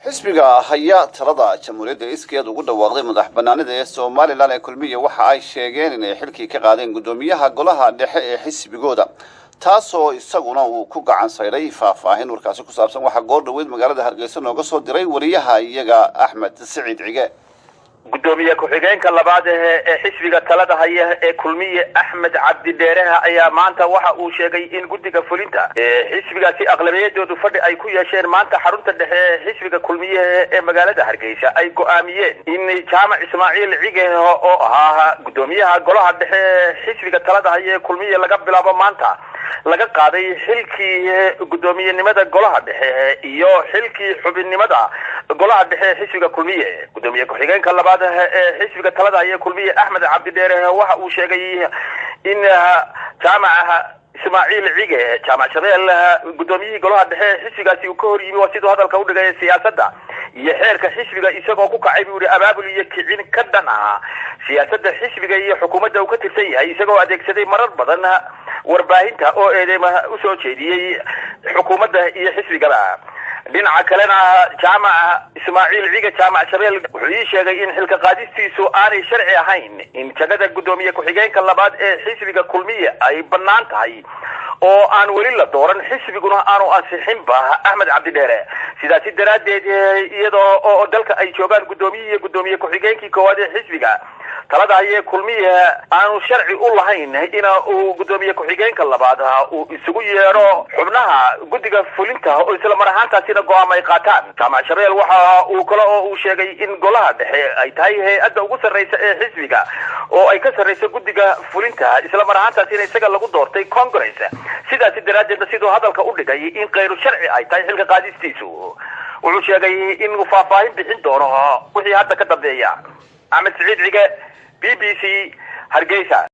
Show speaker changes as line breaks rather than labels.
xisbiga haya talada jamhuuriyadda iskeed ugu dhawaaqday madax banaanida ee Soomaaliland ee kulmiye waxa ay sheegeen inay xilkii ka qaadeen gudoomiyaha golaha dhexe ee xisbigooda taasoo isaguna uu ku gacan sayray faahfaahin warkaasi ku saabsan waxa goor dhaweyd magaalada Hargeysa nooga soo diray wariyaha iyaga Axmed Saciid Cige
gudoomiye ku-xigeenka labaad ee xisbiga talada haya ee kulmiye Axmed Cabdi Dheeraha ayaa maanta waxa uu sheegay in guddiga fulinta xisbigaasi aqlabiyadoodu fadhi ay ku yeesheen maanta xarunta dhexe xisbiga kulmiye ee magaalada Hargeysa ay go'aamiyeen in Jaamac Ismaaciil Cige oo ahaa gudoomiyaha golaha dhexe xisbiga talada haya ee kulmiye laga bilaabo maanta laga qaaday xilkii gudoomiyenimada golaha dhexe iyo xilkii xubinnimada golaha dhexe xisbiga kulmiye gudoomiye ku-xigeenka labaad ee xisbiga talada haya kulmiye Axmed Cabdi Dheeraha waxa uu sheegay in Jaamac Ismaaciil Cige Jaamac Shabeel gudoomiyihii golaha dhexe xisbigaasi uu ka hor yimi sidoo hadalka u dhigay siyaasadda iyo xeerka xisbiga isagoo ku kacay buu abaabul iyo kicin ka dhan ah siyaasadda xisbiga iyo xukuumadda uu ka tirsan yahay isagoo adeegsaday marar badan warbaahinta oo eedeyma u soo jeediyay xukuumadda iyo xisbigaba dhinaca kalena Jaamac Ismaaciil Cige Jaamac Shabeel wuxuu sheegay in xilka qaadistiisu aanay sharci ahayn in jagada gudoomiye ku-xigeenka labaad ee xisbiga kulmiye ay bannaan tahay oo aan weli la dooran xisbiguna aanu ansixinba Axmed Cabdi Dheere sidaasi daraadeed iyadoo oo dalka ay joogaan gudoomiye ku-xigeenkii koowaad ee xisbiga talada haya kulmiye aanu sharci u lahayn in uu gudoomiye ku-xigeenka labaad uu isugu yeero xubnaha guddiga fulinta oo isla mar ahaantaasina go'aam ay qaataan Jaamac Shabeel waxa uu kale oo uu sheegay in golaha dhexe ay tahay hay'adda ugu sarreysa ee xisbiga oo ay ka sarreyso guddiga fulinta isla mar ahaantaasina isaga lagu doortay Congress sidaasi daraadeed sidoo hadalka u dhigay in qeyru sharci ay tahay xilka qaadistiisu wuxuu sheegay in uu faahfaahin bixin doono wixii hadda ka dambeeya Axmed Saciid Cige BBC Hargeysa.